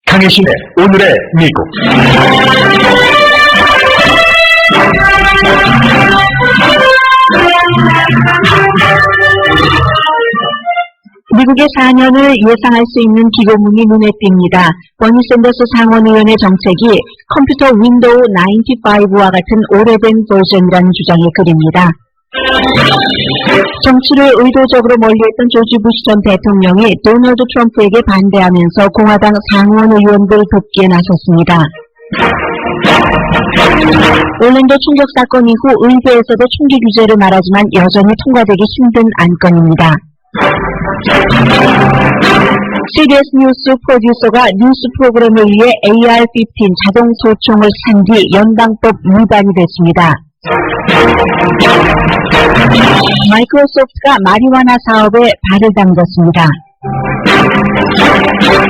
강혜신의 오늘의 미국. 미국의 4년을 예상할 수 있는 기고문이 눈에 띕니다. 버니 샌더스 상원의원의 정책이 컴퓨터 윈도우 95와 같은 오래된 버전이라는 주장의 글입니다. 정치를 의도적으로 멀리했던 조지 부시 전 대통령이 도널드 트럼프에게 반대하면서 공화당 상원의원들 돕기에 나섰습니다. 올랜도 충격 사건 이후 의회에서도 총기 규제를 말하지만 여전히 통과되기 힘든 안건입니다. CBS 뉴스 프로듀서가 뉴스 프로그램을 위해 AR-15 자동 소총을 산 뒤 연방법 위반이 됐습니다. 마이크로소프트가 마리화나 사업에 발을 담궜습니다.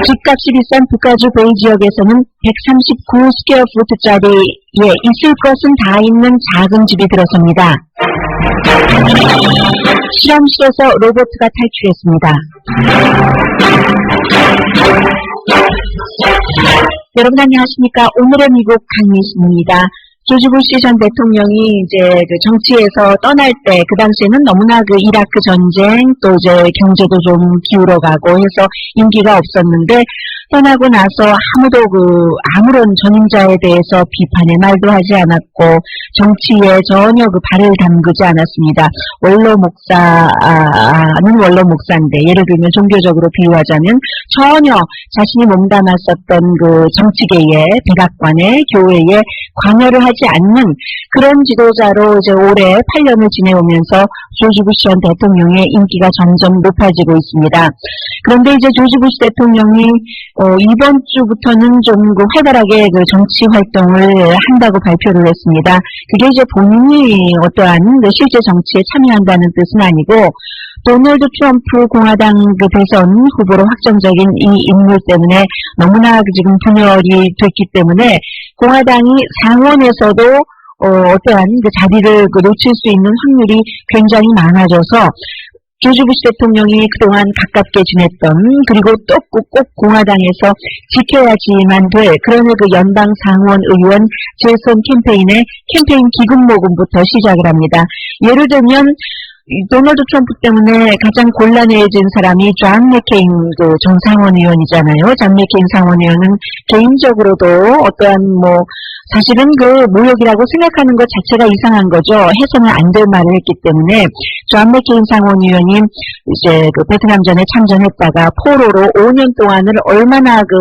집값이 비싼 북가주 베이 지역에서는 139스퀘어푸트짜리에 있을 것은 다 있는 작은 집이 들어섭니다. 실험실에서 로봇가 탈출했습니다. 여러분 안녕하십니까? 오늘의 미국 강미신입니다. 조지 부시 전 대통령이 이제 그 정치에서 떠날 때 그 당시에는 너무나 그 이라크 전쟁 또 이제 경제도 좀 기울어가고 해서 인기가 없었는데 떠나고 나서 아무도 아무런 전임자에 대해서 비판의 말도 하지 않았고 정치에 전혀 발을 담그지 않았습니다. 원로 목사는 원로 목사인데 예를 들면 종교적으로 비유하자면 전혀 자신이 몸담았었던 그 정치계의 백악관의 교회에 관여를 하지 않는 그런 지도자로 이제 올해 8년을 지내오면서 조지 부시 전 대통령의 인기가 점점 높아지고 있습니다. 그런데 이제 조지 부시 대통령이 이번 주부터는 좀 활발하게 그 정치 활동을 한다고 발표를 했습니다. 그게 이제 본인이 어떠한 실제 정치에 참여한다는 뜻은 아니고 도널드 트럼프 공화당 그 대선 후보로 확정적인 이 인물 때문에 너무나 지금 분열이 됐기 때문에 공화당이 상원에서도 어떠한 그 자리를 놓칠 수 있는 확률이 굉장히 많아져서 조지 부시 대통령이 그동안 가깝게 지냈던 그리고 또 꼭 공화당에서 지켜야지만 될 그런 그 연방 상원 의원 재선 캠페인의 캠페인 기금 모금부터 시작을 합니다. 예를 들면 도널드 트럼프 때문에 가장 곤란해진 사람이 존 맥케인 그 전 상원의원이잖아요. 존 맥케인 상원의원은 개인적으로도 어떠한 사실은 그 모욕이라고 생각하는 것 자체가 이상한 거죠. 해서는 안 될 말을 했기 때문에 존 맥케인 상원의원이 이제 그 베트남전에 참전했다가 포로로 5년 동안을 얼마나 그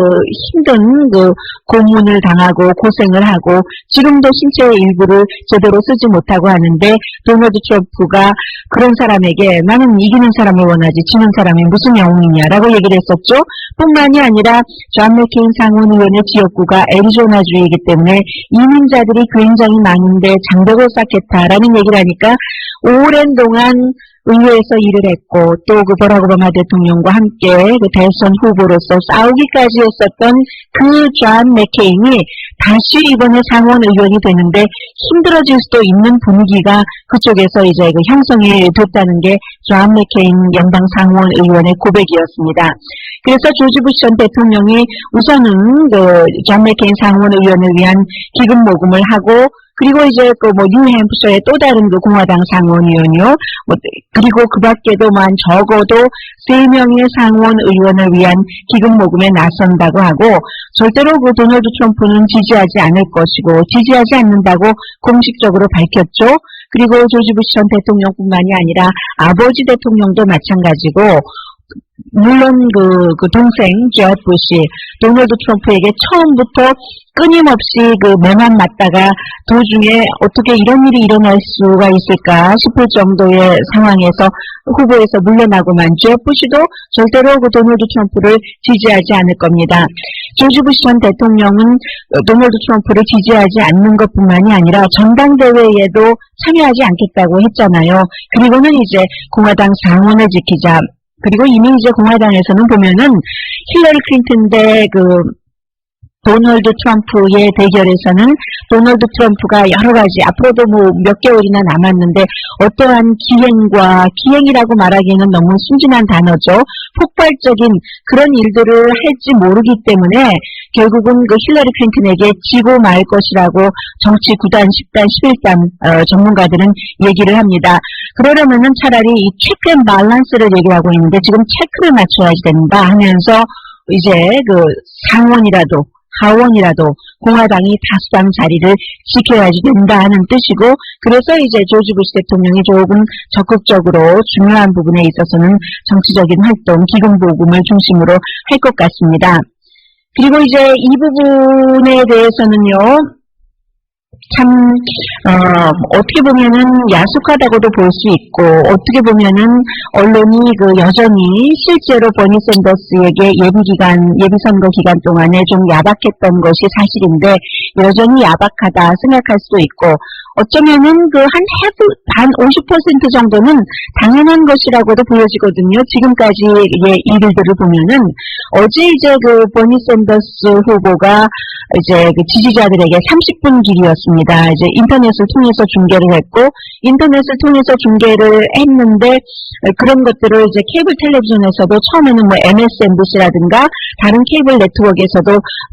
힘든 그 고문을 당하고 고생을 하고 지금도 신체의 일부를 제대로 쓰지 못하고 하는데 도널드 트럼프가 그런 사람에게 나는 이기는 사람을 원하지 지는 사람이 무슨 영웅이냐라고 얘기를 했었죠. 뿐만이 아니라 존 맥케인 상원의원의 지역구가 애리조나주이기 때문에 이민자들이 굉장히 많은데 장벽을 쌓겠다라는 얘기를 하니까 오랜 동안 의회에서 일을 했고 또 그 버락 오바마 대통령과 함께 그 대선 후보로서 싸우기까지 했었던 그 존 맥케인이 다시 이번에 상원 의원이 되는데 힘들어질 수도 있는 분위기가 그쪽에서 이제 그 형성이 됐다는 게 존 맥케인 연방 상원 의원의 고백이었습니다. 그래서 조지 부시 전 대통령이 우선은 그 존 맥케인 상원 의원을 위한 기금 모금을 하고 그리고 이제 뉴햄프셔의 또 다른 그 공화당 상원의원이요. 그리고 그 밖에도 적어도 3명의 상원 의원을 위한 기금 모금에 나선다고 하고 절대로 그 도널드 트럼프는 지지하지 않을 것이고 지지하지 않는다고 공식적으로 밝혔죠. 그리고 조지 부시 전 대통령뿐만이 아니라 아버지 대통령도 마찬가지고 물론 그 동생 조지 부시 도널드 트럼프에게 처음부터 끊임없이 그 매만 맞다가 도중에 어떻게 이런 일이 일어날 수가 있을까 싶을 정도의 상황에서 후보에서 물러나고만 조지 부시도 절대로 그 도널드 트럼프를 지지하지 않을 겁니다. 조지 부시 전 대통령은 도널드 트럼프를 지지하지 않는 것뿐만이 아니라 전당대회에도 참여하지 않겠다고 했잖아요. 그리고는 이제 공화당 상원을 지키자. 그리고 이미 이제 공화당에서는 보면은 힐러리 클린턴 대 도널드 트럼프의 대결에서는 도널드 트럼프가 여러 가지 앞으로도 뭐 몇 개월이나 남았는데 어떠한 기행이라고 말하기에는 너무 순진한 단어죠. 폭발적인 그런 일들을 할지 모르기 때문에 결국은 그 힐러리 클린턴에게 지고 말 것이라고 정치 9단, 10단, 11단 전문가들은 얘기를 합니다. 그러려면은 차라리 이 체크 앤 밸런스를 얘기하고 있는데 지금 체크를 맞춰야 된다 하면서 이제 그 상원이라도 하원이라도 공화당이 다수당 자리를 지켜야지 된다 하는 뜻이고, 그래서 이제 조지 부시 대통령이 조금 적극적으로 중요한 부분에 있어서는 정치적인 활동, 기금보금을 중심으로 할 것 같습니다. 그리고 이제 이 부분에 대해서는요, 참 어떻게 보면은 야속하다고도 볼 수 있고, 어떻게 보면은 언론이 그 여전히 실제로 버니 샌더스에게 예비선거 기간 동안에 좀 야박했던 것이 사실인데 여전히 야박하다 생각할 수도 있고, 어쩌면은 그 한 50% 정도는 당연한 것이라고도 보여지거든요. 지금까지의 일들을 보면은 어제 이제 그 버니 샌더스 후보가 이제 그 지지자들에게 30분 길이었습니다. 이제 인터넷을 통해서 중계를 했고, 인터넷을 통해서 중계를 했는데 그런 것들을 이제 케이블 텔레비전에서도 처음에는 뭐 MSNBC라든가 다른 케이블 네트워크에서도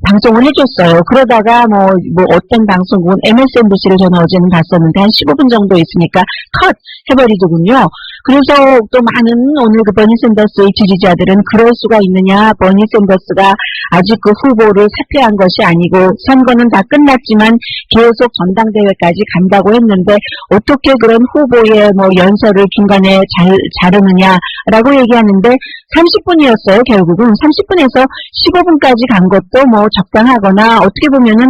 방송을 해줬어요. 그러다가 뭐 어떤 방송국은 MSNBC를 저는 어제는 봤었는데 한 15분 정도 있으니까 컷 해버리더군요. 그래서 또 많은 오늘 그 버니 샌더스의 지지자들은 그럴 수가 있느냐, 버니 샌더스가 아직 그 후보를 사퇴한 것이 아니고 선거는 다 끝났지만 계속 전당대회까지 간다고 했는데 어떻게 그런 후보의 뭐 연설을 중간에 자르느냐라고 얘기하는데 30분이었어요. 결국은 30분에서 15분까지 간 것도 뭐 적당하거나 어떻게 보면은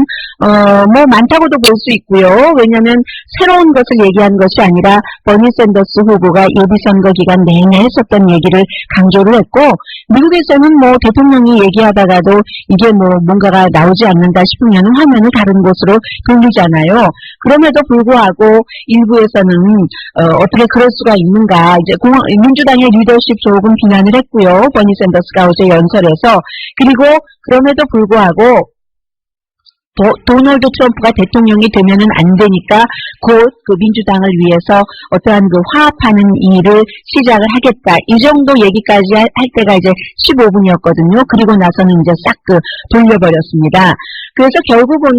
뭐 많다고도 볼 수 있고요. 왜냐하면 새로운 것을 얘기한 것이 아니라 버니 샌더스 후보가 예비선거 기간 내내 했었던 얘기를 강조를 했고, 미국에서는 뭐 대통령이 얘기하다가도 이게 뭐 뭔가가 나오지 않는다 싶으면 화면을 다른 곳으로 돌리잖아요. 그럼에도 불구하고 일부에서는 어떻게 그럴 수가 있는가, 이제 민주당의 리더십 조금 비난을 했고요. 버니 샌더스가 어제 연설에서. 그리고 그럼에도 불구하고 도널드 트럼프가 대통령이 되면은 안 되니까 곧 그 민주당을 위해서 어떠한 그 화합하는 일을 시작을 하겠다. 이 정도 얘기까지 할 때가 이제 15분이었거든요. 그리고 나서는 이제 싹 그 돌려버렸습니다. 그래서 결국은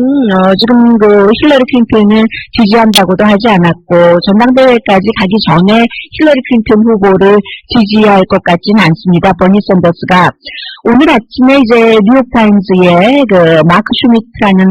지금 그 힐러리 클린턴을 지지한다고도 하지 않았고 전당대회까지 가기 전에 힐러리 클린턴 후보를 지지할 것 같지는 않습니다. 버니 샌더스가. 오늘 아침에 이제 뉴욕타임즈에 그 마크 슈미트라는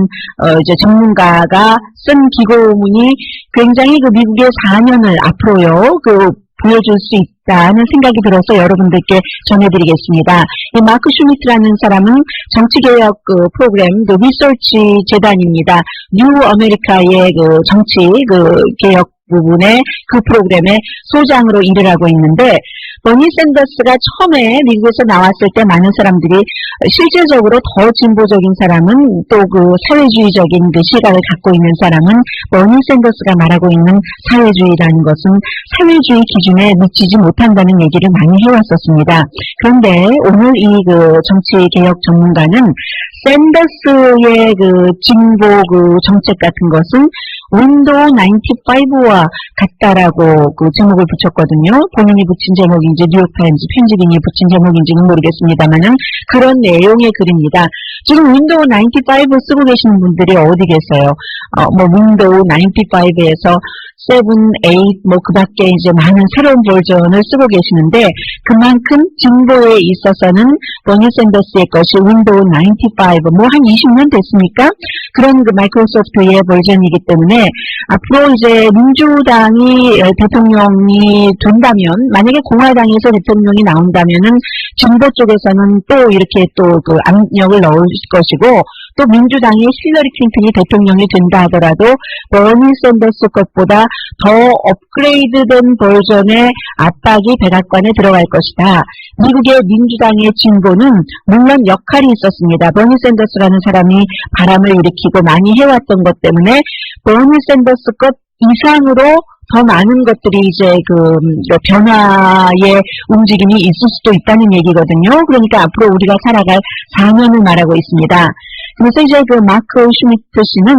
이제 전문가가 쓴 기고문이 굉장히 그 미국의 4년을 앞으로요 그 보여줄 수 있다는 생각이 들어서 여러분들께 전해드리겠습니다. 이 마크 슈미트라는 사람은 정치개혁 그 프로그램 그 리서치 재단입니다. 뉴 아메리카의 그 정치 그 개혁 부분의 그 프로그램의 소장으로 일을 하고 있는데, 버니 샌더스가 처음에 미국에서 나왔을 때 많은 사람들이 실질적으로 더 진보적인 사람은 또 그 사회주의적인 그 시각을 갖고 있는 사람은 버니 샌더스가 말하고 있는 사회주의라는 것은 사회주의 기준에 미치지 못한다는 얘기를 많이 해왔었습니다. 그런데 오늘 이 그 정치 개혁 전문가는 샌더스의 그 진보 그 정책 같은 것은 윈도우 95와 같다라고 그 제목을 붙였거든요. 본인이 붙인 제목인지 뉴욕타임즈 편집인이 붙인 제목인지는 모르겠습니다만은 그런 내용의 글입니다. 지금 윈도우 95 쓰고 계시는 분들이 어디 계세요? 뭐 윈도우 95에서 7, 8, 뭐 그 밖에 이제 많은 새로운 버전을 쓰고 계시는데 그만큼 진보에 있어서는 버니 샌더스의 것이 윈도우 95, 뭐 한 20년 됐습니까? 그런 그 마이크로소프트의 버전이기 때문에 앞으로 이제 민주당이 대통령이 된다면, 만약에 공화당에서 대통령이 나온다면은 진보 쪽에서는 또 이렇게 또 그 압력을 넣을 것이고, 또 민주당의 힐러리 클린턴이 대통령이 된다 하더라도 버니 샌더스 것보다 더 업그레이드된 버전의 압박이 백악관에 들어갈 것이다. 미국의 민주당의 진보는 물론 역할이 있었습니다. 버니 샌더스라는 사람이 바람을 일으키고 많이 해왔던 것 때문에 버니 샌더스 것 이상으로 더 많은 것들이 이제 그 변화의 움직임이 있을 수도 있다는 얘기거든요. 그러니까 앞으로 우리가 살아갈 4년을 말하고 있습니다. 그래서 이제 그 마크 슈미트 씨는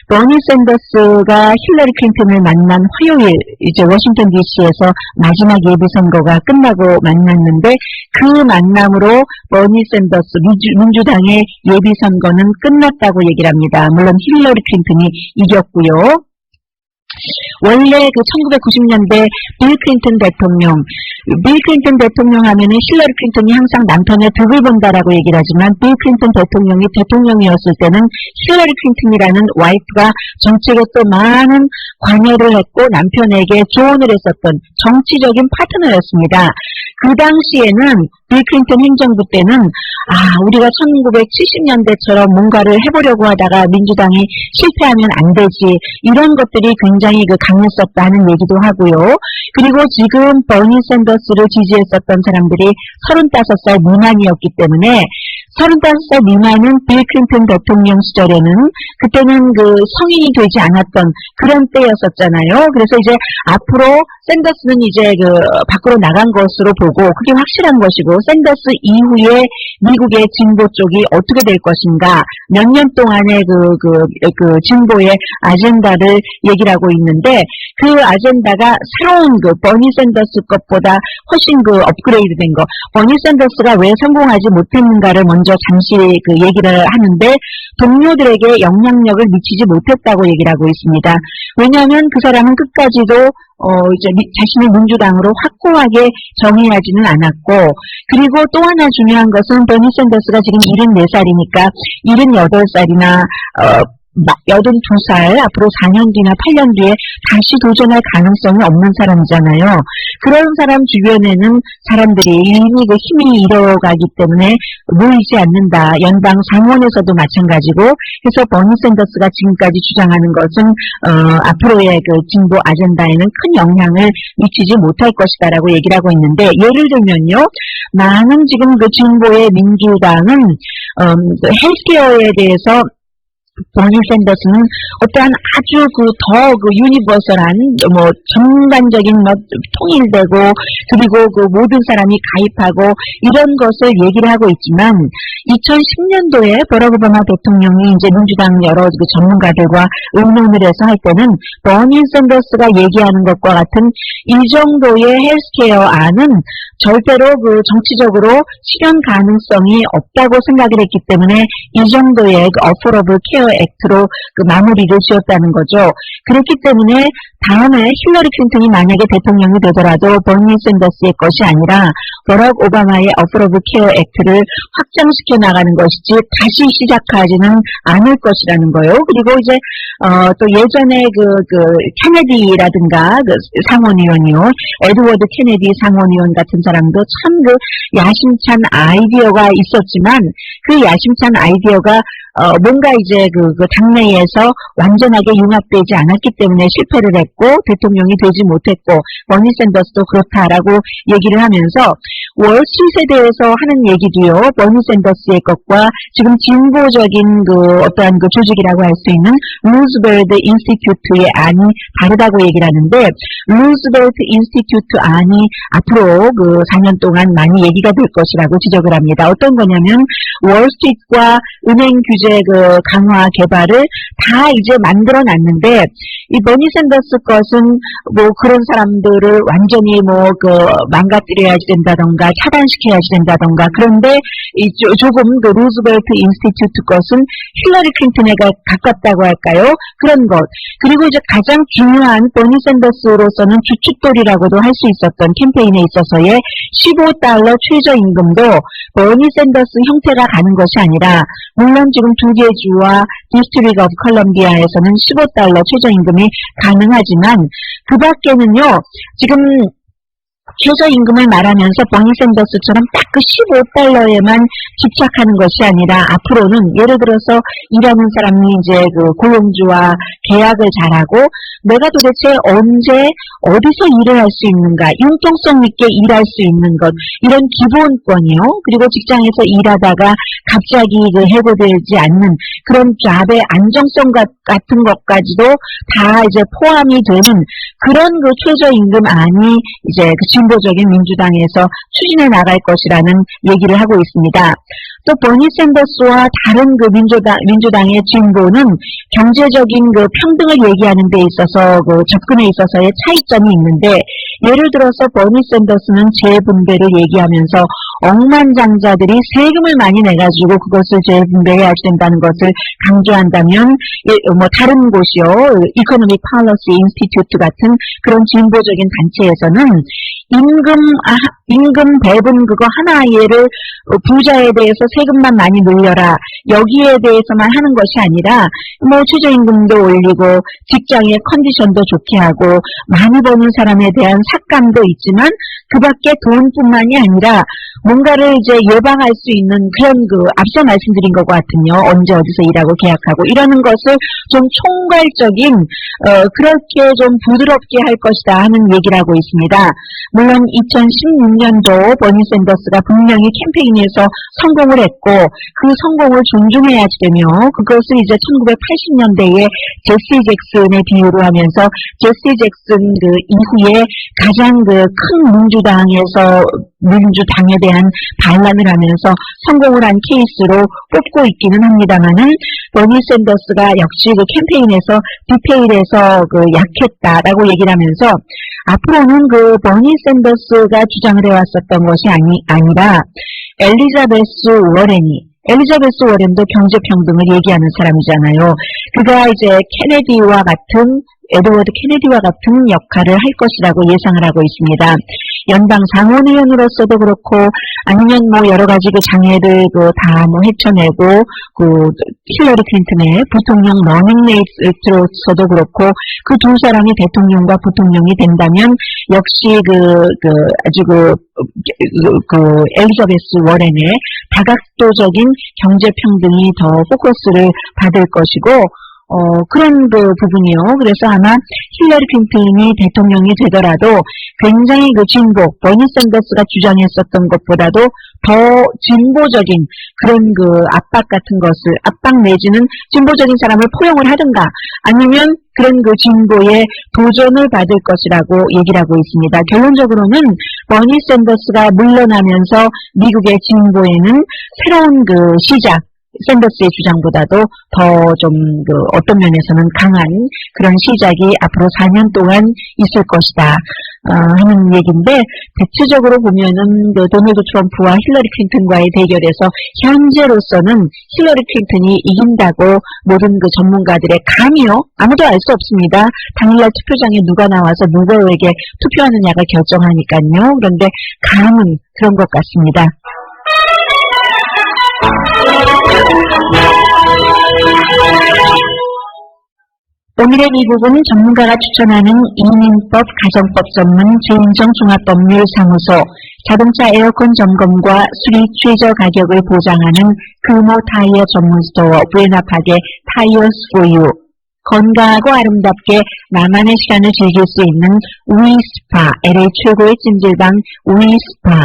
버니 샌더스가 힐러리 클린턴을 만난 화요일 이제 워싱턴 DC에서 마지막 예비 선거가 끝나고 만났는데 그 만남으로 버니 샌더스 민주당의 예비 선거는 끝났다고 얘기를 합니다. 물론 힐러리 클린턴이 이겼고요. 원래 그 1990년대 빌 클린턴 대통령 하면은 힐러리 클린턴이 항상 남편의 덕을 본다라고 얘기를 하지만 빌 클린턴 대통령이 대통령이었을 때는 힐러리 클린턴이라는 와이프가 정책에 또 많은 관여를 했고 남편에게 조언을 했었던 정치적인 파트너였습니다. 그 당시에는 빌 클린턴 행정부 때는 우리가 1970년대처럼 뭔가를 해보려고 하다가 민주당이 실패하면 안 되지 이런 것들이 굉장히 강했었다는 얘기도 하고요. 그리고 지금 버니 샌더스를 지지했었던 사람들이 35살 미만이었기 때문에 35살 미만은 빌 클린턴 대통령 시절에는 그때는 성인이 되지 않았던 그런 때였었잖아요. 그래서 이제 앞으로 샌더스는 이제 밖으로 나간 것으로 보고 그게 확실한 것이고 샌더스 이후에 미국의 진보 쪽이 어떻게 될 것인가 몇 년 동안의 진보의 아젠다를 얘기를 하고 있는데 그 아젠다가 새로운 버니 샌더스 것보다 훨씬 업그레이드 된 거. 버니 샌더스가 왜 성공하지 못했는가를 먼저 잠시 얘기를 하는데 동료들에게 영향력을 미치지 못했다고 얘기를 하고 있습니다. 왜냐하면 그 사람은 끝까지도 이제 자신의 민주당으로 확고하게 정의하지는 않았고, 그리고 또 하나 중요한 것은 버니 샌더스가 지금 74살이니까 78살이나 82살 앞으로 4년 뒤나 8년 뒤에 다시 도전할 가능성이 없는 사람이잖아요. 그런 사람 주변에는 사람들이 이미 힘이 잃어가기 때문에 모이지 않는다. 연방 상원에서도 마찬가지고 해서 버니 샌더스가 지금까지 주장하는 것은 앞으로의 진보 아젠다에는 큰 영향을 미치지 못할 것이다라고 얘기를 하고 있는데 예를 들면요. 많은 지금 진보의 민주당은 헬스케어에 대해서 버니 샌더스는 어떠한 아주 더 유니버설한 전반적인 통일되고 그리고 모든 사람이 가입하고 이런 것을 얘기를 하고 있지만 2010년도에 버락 오바마 대통령이 이제 민주당 여러 전문가들과 의논을 해서 할 때는 버니 샌더스가 얘기하는 것과 같은 이 정도의 헬스케어 안은 절대로 정치적으로 실현 가능성이 없다고 생각을 했기 때문에 이 정도의 어포러블 케어 액트로 마무리를 지었다는 거죠. 그렇기 때문에 다음에 힐러리 클린턴이 만약에 대통령이 되더라도 버니 샌더스의 것이 아니라 버락 오바마의 어포러블 케어 액트를 확장시켜 나가는 것이지 다시 시작하지는 않을 것이라는 거예요. 그리고 이제 또 예전에 케네디라든가 상원의원이요, 에드워드 케네디 상원의원 같은 사람도 참 야심찬 아이디어가 있었지만 그 야심찬 아이디어가 뭔가 이제 당내에서 완전하게 융합되지 않았기 때문에 실패를 했고 대통령이 되지 못했고 버니 샌더스도 그렇다라고 얘기를 하면서 월스트리트에 대해서 하는 얘기도요. 버니 샌더스의 것과 지금 진보적인 어떠한 조직이라고 할 수 있는 루즈벨트 인스티튜트의 안이 다르다고 얘기를 하는데 루즈벨트 인스티튜트 안이 앞으로 4년 동안 많이 얘기가 될 것이라고 지적을 합니다. 어떤 거냐면 월스트리트과 은행 규제 강화 개발을 다 이제 만들어 놨는데 이 버니 샌더스 것은 그런 사람들을 완전히 망가뜨려야지 된다던가 차단시켜야지 된다던가 그런데 조금 루즈벨트 인스티튜트 것은 힐러리 클린턴에 가깝다고 할까요? 그런 것. 그리고 이제 가장 중요한 버니 샌더스로서는 주춧돌이라고도 할 수 있었던 캠페인에 있어서의 $15 최저임금도 버니 샌더스 형태가 가는 것이 아니라 물론 지금 두 개 주와 디스트릭 오브 컬럼비아에서는 $15 최저임금이 가능하지만 그 밖에는요. 지금 최저임금을 말하면서 버니 샌더스처럼 딱 $15에만 집착하는 것이 아니라 앞으로는 예를 들어서 일하는 사람이 이제 고용주와 계약을 잘하고 내가 도대체 언제 어디서 일을 할 수 있는가, 융통성 있게 일할 수 있는 것, 이런 기본권이요. 그리고 직장에서 일하다가 갑자기 해고되지 않는 그런 잡의 안정성 같은 것까지도 다 이제 포함이 되는 그런 최저임금 안이 이제 진보적인 민주당에서 추진해 나갈 것이라는 얘기를 하고 있습니다. 또 버니 샌더스와 다른 그 민주당의 진보는 경제적인 그 평등을 얘기하는 데 있어서 그 접근에 있어서의 차이점이 있는데, 예를 들어서 버니 샌더스는 재분배를 얘기하면서 억만장자들이 세금을 많이 내가지고 그것을 재분배해야 된다는 것을 강조한다면, 다른 곳이요, 이코노믹 팔러시 인스티튜트 같은 그런 진보적인 단체에서는 임금 배분 그거 하나를 부자에 대해서 세금만 많이 늘려라, 여기에 대해서만 하는 것이 아니라 최저임금도 올리고 직장의 컨디션도 좋게 하고 많이 버는 사람에 대한 삭감도 있지만 그 밖에 돈뿐만이 아니라 뭔가를 이제 예방할 수 있는 그런 앞서 말씀드린 것 같은요, 언제 어디서 일하고 계약하고 이러는 것을 좀 총괄적인 그렇게 좀 부드럽게 할 것이다 하는 얘기를 하고 있습니다. 물론 2016년도 버니 샌더스가 분명히 캠페인에서 성공을 했고 그 성공을 존중해야지 되며, 그것을 이제 1980년대에 제시 잭슨의 비유로 하면서 제시 잭슨 이후에 가장 큰 민주당에 대한 반란을 하면서 성공을 한 케이스로 뽑고 있기는 합니다만은, 버니 샌더스가 역시 캠페인에서 디테일에서 약했다라고 얘기를 하면서 앞으로는 버니 샌더스가 주장을 해왔었던 것이 아니라 엘리자베스 워렌도 경제평등을 얘기하는 사람이잖아요. 그가 이제 에드워드 케네디와 같은 역할을 할 것이라고 예상을 하고 있습니다. 연방 상원의원으로서도 그렇고 아니면 여러 가지 장애를 다 헤쳐내고 힐러리 클린턴의 부통령 러닝메이트로서도 그렇고 그 두 사람이 대통령과 부통령이 된다면 역시 아주 엘리자베스 워렌의 다각도적인 경제평등이 더 포커스를 받을 것이고, 그런 부분이요. 그래서 아마 힐러리 클린턴이 대통령이 되더라도 굉장히 진보, 버니 샌더스가 주장했었던 것보다도 더 진보적인 그런 압박 내지는 진보적인 사람을 포용을 하든가 아니면 그런 진보에 도전을 받을 것이라고 얘기를 하고 있습니다. 결론적으로는 버니 샌더스가 물러나면서 미국의 진보에는 새로운 시작, 샌더스의 주장보다도 더 좀 어떤 면에서는 강한 그런 시작이 앞으로 4년 동안 있을 것이다 하는 얘기인데, 대체적으로 보면은 도널드 트럼프와 힐러리 클린턴과의 대결에서 현재로서는 힐러리 클린턴이 이긴다고 모든 전문가들의 감이요, 아무도 알 수 없습니다. 당일날 투표장에 누가 나와서 누구에게 투표하느냐가 결정하니까요. 그런데 감은 그런 것 같습니다. 오늘의 미국은 전문가가 추천하는 이민법, 가정법 전문 최인정 종합법률사무소, 자동차 에어컨 점검과 수리 최저 가격을 보장하는 금호 타이어 전문 스토어 브레나팍의 타이어스 포유, 건강하고 아름답게 나만의 시간을 즐길 수 있는 위스파, LA 최고의 찜질방 위스파,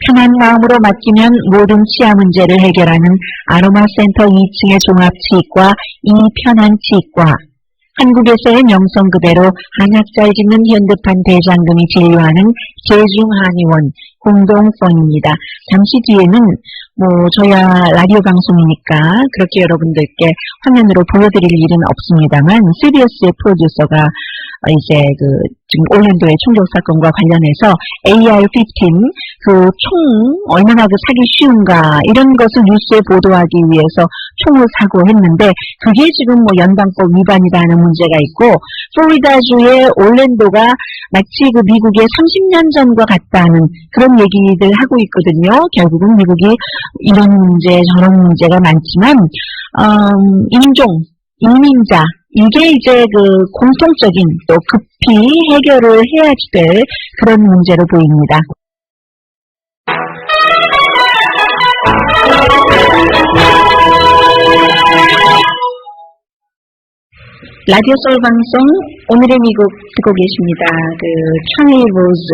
편한 마음으로 맡기면 모든 치아 문제를 해결하는 아로마센터 2층의 종합치과 이편한치과, 한국에서의 명성 그대로 한약 잘 짓는 현대판 대장금이 진료하는 제중한의원 공동펀입니다. 잠시 뒤에는 저야 라디오 방송이니까 그렇게 여러분들께 화면으로 보여드릴 일은 없습니다만, CBS의 프로듀서가 이제 지금 올랜도의 총격 사건과 관련해서 AR-15 총 얼마나 사기 쉬운가 이런 것을 뉴스에 보도하기 위해서 총을 사고 했는데, 그게 지금 연방법 위반이다 하는 문제가 있고, 플로리다주의 올랜도가 마치 미국의 30년 전과 같다는 그런 얘기들 하고 있거든요. 결국은 미국이 이런 문제 저런 문제가 많지만 이민자 이게 이제 공통적인 또 급히 해결을 해야지 될 그런 문제로 보입니다. 라디오 소울 방송 오늘의 미국 듣고 계십니다. 찰리 로즈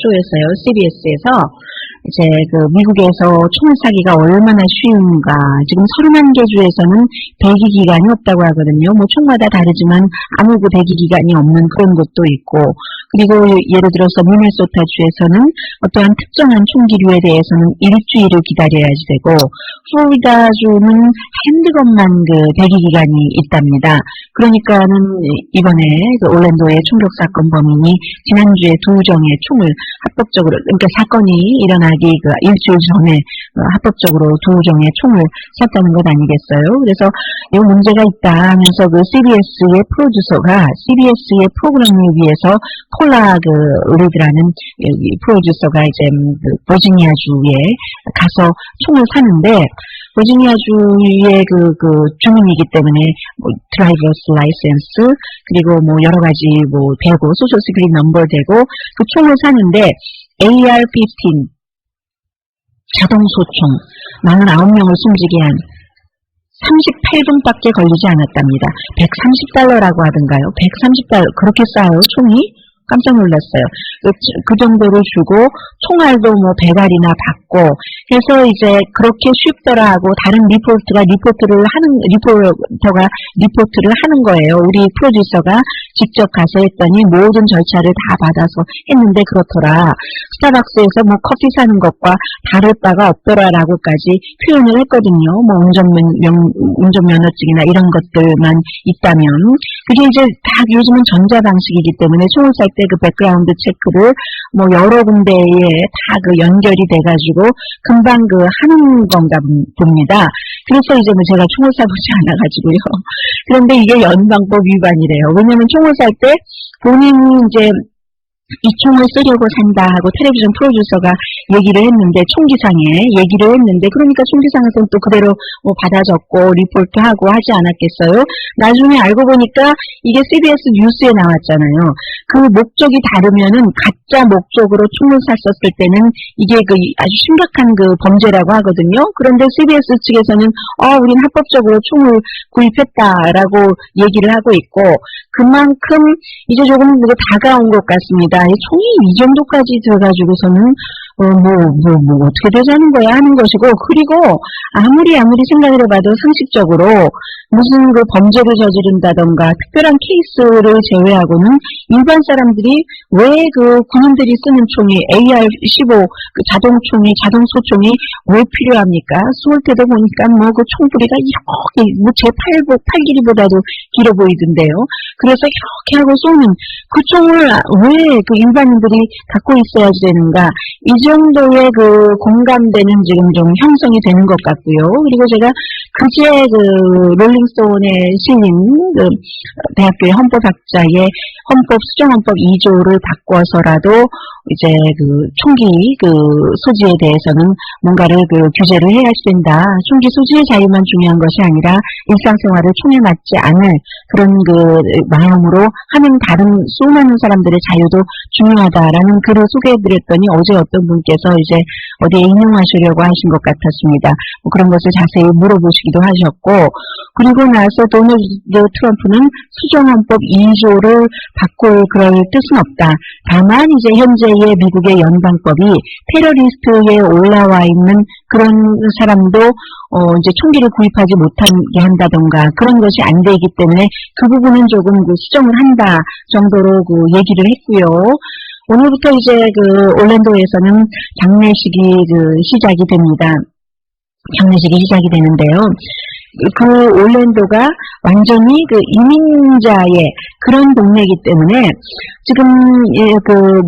쇼에서요, CBS에서 이제 미국에서 총을 쏴기가 얼마나 쉬운가. 지금 31개 주에서는 배기 기간이 없다고 하거든요. 뭐 총마다 다르지만 아무 배기 기간이 없는 그런 곳도 있고, 그리고 예를 들어서 미네소타 주에서는 어떠한 특정한 총기류에 대해서는 일주일을 기다려야지 되고, 플로리다 주는 핸드건만 배기 기간이 있답니다. 그러니까는 이번에 올랜도의 총격 사건 범인이 지난주에 2정의 총을 합법적으로, 그러니까 사건이 일어나기 일주일 전에 합법적으로 2정의 총을 쐈다는 것 아니겠어요? 그래서 이 문제가 있다 하면서 CBS의 프로듀서가 CBS의 프로그램을 위해서 폴라 리드라는 프로듀서가 이제 버지니아 주에 가서 총을 사는데, 버지니아 주의 주민이기 때문에 드라이버스 라이센스, 그리고 여러 가지 되고, 소셜 시큐리티 넘버 되고, 그 총을 사는데 AR-15 자동 소총 49명을 숨지게 한 38분밖에 걸리지 않았답니다. $130라고 하던가요? $130 그렇게 싸요, 총이? 깜짝 놀랐어요. 그 정도를 주고 총알도 배달이나 받고 해서 이제 그렇게 쉽더라 하고 다른 리포터가 리포트를 하는 거예요. 우리 프로듀서가 직접 가서 했더니 모든 절차를 다 받아서 했는데 그렇더라. 스타벅스에서 커피 사는 것과 다를 바가 없더라라고까지 표현을 했거든요. 운전면허증이나 이런 것들만 있다면. 그게 이제 다 요즘은 전자 방식이기 때문에 총을 쌀 때 백그라운드 체크를 여러 군데에 다 연결이 돼가지고 금방 하는 건가 봅니다. 그래서 이제 제가 총을 쏴보지 않아가지고요. 그런데 이게 연방법 위반이래요. 왜냐면 총을 쌀 때 본인이 이제 이 총을 쓰려고 산다 하고 텔레비전 프로듀서가 얘기를 했는데, 총기상에 얘기를 했는데, 그러니까 총기상에서는 또 그대로 받아 적고 리포트하고 하지 않았겠어요? 나중에 알고 보니까 이게 CBS 뉴스에 나왔잖아요. 그 목적이 다르면은 가짜 목적으로 총을 쐈었을 때는 이게 아주 심각한 범죄라고 하거든요. 그런데 CBS 측에서는 우린 합법적으로 총을 구입했다라고 얘기를 하고 있고, 그만큼 이제 조금 다가온 것 같습니다. 총이 이 정도까지 들어가지고서는 어떻게 되자는 거야 하는 것이고, 그리고 아무리 생각을 해봐도 상식적으로 무슨 범죄를 저지른다던가 특별한 케이스를 제외하고는 일반 사람들이 왜 군인들이 쓰는 총이 AR-15 자동 소총이 왜 필요합니까? 쏠 때도 보니까 총부리가 이렇게 제 팔 길이보다도 길어 보이던데요. 그래서 이렇게 하고 쏘는 그 총을 왜 일반인들이 갖고 있어야지 되는가? 이 정도의 공감대는 지금 좀 형성이 되는 것 같고요. 그리고 제가 그제 롤링스톤에 실린 대학교의 헌법학자의 수정헌법 2조를 바꿔서라도 이제 총기 소지에 대해서는 뭔가를 규제를 해야 된다. 총기 소지의 자유만 중요한 것이 아니라 일상생활을 총에 맞지 않을 그런 마음으로 하는 다른 수많은 사람들의 자유도 중요하다라는 글을 소개해드렸더니 어제 어떤 분께서 이제 어디에 인용하시려고 하신 것 같았습니다. 그런 것을 자세히 물어보시기도 하셨고, 그리고 나서 도널드 트럼프는 수정헌법 2조를 바꿀 그럴 뜻은 없다. 다만 이제 현재의 미국의 연방법이 테러리스트에 올라와 있는 그런 사람도 이제 총기를 구입하지 못하게 한다던가 그런 것이 안 되기 때문에 그 부분은 조금 수정을 한다 정도로 얘기를 했고요. 오늘부터 이제 올랜도에서는 장례식이 시작이 됩니다. 장례식이 시작이 되는데요. 올랜도가 완전히 이민자의 그런 동네이기 때문에 지금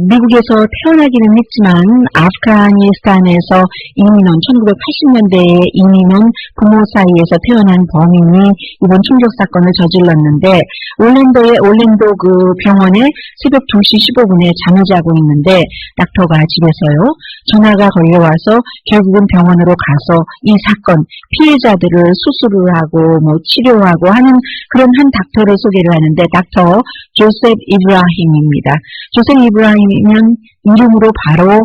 미국에서 태어나기는 했지만 아프가니스탄에서 이민 온 1980년대에 이민 온 부모 사이에서 태어난 범인이 이번 총격 사건을 저질렀는데, 올랜도 병원에 새벽 2시 15분에 잠을 자고 있는데 닥터가 집에서요 전화가 걸려와서 결국은 병원으로 가서 이 사건 피해자들을 수술을 하고 치료하고 하는 그런 한 닥터를 소개를 하는데, 닥터 조셉 이브라힘입니다. 조셉 이브라힘이면 이름으로 바로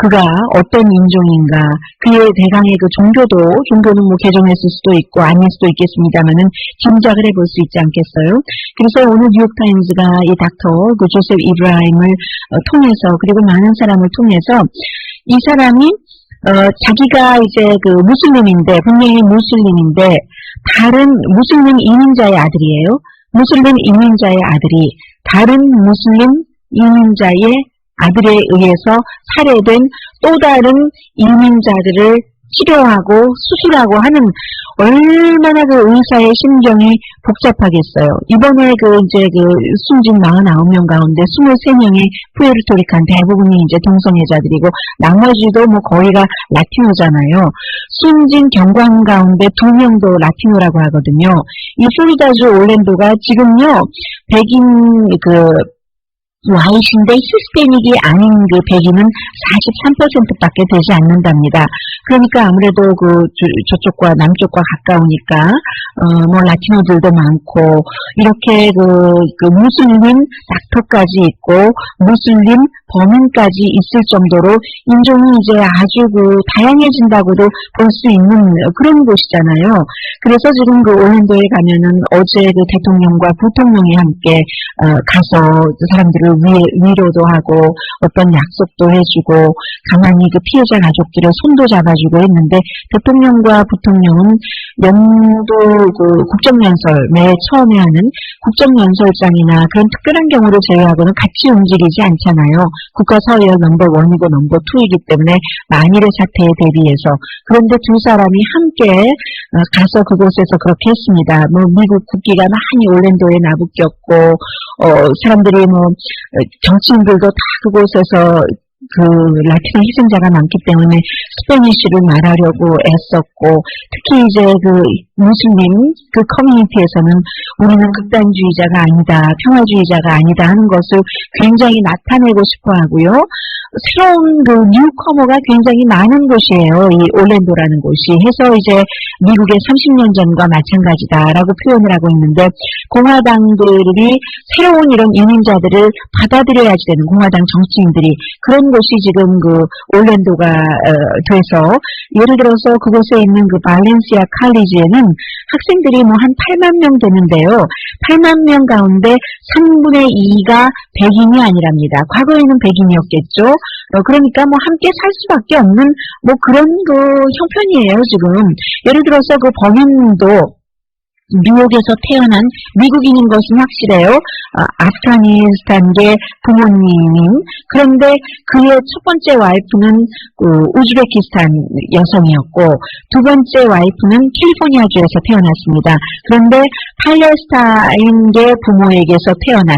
그가 어떤 인종인가, 그의 대강의 종교는 개종했을 수도 있고 아닐 수도 있겠습니다만은 짐작을 해볼 수 있지 않겠어요? 그래서 오늘 뉴욕타임즈가 이 닥터 조셉 이브라힘을 통해서, 그리고 많은 사람을 통해서 이 사람이 자기가 이제 그 무슬림인데, 분명히 무슬림인데, 다른 무슬림 이민자의 아들이에요. 무슬림 이민자의 아들이 다른 무슬림 이민자의 아들에 의해서 살해된 또 다른 이민자들을 치료하고 수술하고 하는 얼마나 그 의사의 심정이 복잡하겠어요. 이번에 이제 숨진 49명 가운데 23명이 푸에르토리칸, 대부분이 이제 동성애자들이고 나머지도 뭐 거의가 라티노잖아요. 숨진 경관 가운데 2명도 라티노라고 하거든요. 이 플로리다주 올랜도가 지금요, 백인 와이트인데 히스패닉이 아닌 백인은 43%밖에 되지 않는답니다. 그러니까 아무래도 저쪽과 남쪽과 가까우니까, 뭐 라티노들도 많고, 이렇게 무슬림 닥터까지 있고, 무슬림 범인까지 있을 정도로 인종이 이제 아주 다양해진다고도 볼 수 있는 그런 곳이잖아요. 그래서 지금 올랜도에 가면은 어제 대통령과 부통령이 함께, 가서 사람들을 위로도 하고 어떤 약속도 해주고 가만히 피해자 가족들의 손도 잡아주고 했는데 대통령과 부통령은 연도 국정연설, 매 처음에 하는 국정연설장이나 그런 특별한 경우를 제외하고는 같이 움직이지 않잖아요. 국가서열 넘버1이고 넘버2이기 때문에 만일의 사태에 대비해서. 그런데 두 사람이 함께 가서 그곳에서 그렇게 했습니다. 뭐 미국 국기가 많이 올랜도에 나부꼈고 사람들이 정치인들도 다 그곳에서 라틴어 희생자가 많기 때문에 스페니쉬를 말하려고 애썼고, 특히 이제 무슬림 커뮤니티에서는 우리는 극단주의자가 아니다, 평화주의자가 아니다 하는 것을 굉장히 나타내고 싶어 하고요. 새로운 뉴커머가 굉장히 많은 곳이에요. 이 올랜도라는 곳이. 해서 이제 미국의 30년 전과 마찬가지다라고 표현을 하고 있는데, 공화당들이 새로운 이런 이민자들을 받아들여야지 되는 공화당 정치인들이 그런 곳이 지금 올랜도가 돼서, 예를 들어서 그곳에 있는 발렌시아 칼리지에는 학생들이 한 8만 명 되는데요. 8만 명 가운데 3분의 2가 백인이 아니랍니다. 과거에는 백인이었겠죠. 그러니까 함께 살 수밖에 없는 그런 형편이에요, 지금. 예를 들어서 범인도 뉴욕에서 태어난 미국인인 것은 확실해요. 아프가니스탄계 부모님인. 그런데 그의 첫 번째 와이프는 우즈베키스탄 여성이었고 두 번째 와이프는 캘리포니아주에서 태어났습니다. 그런데 팔레스타인계 부모에게서 태어난,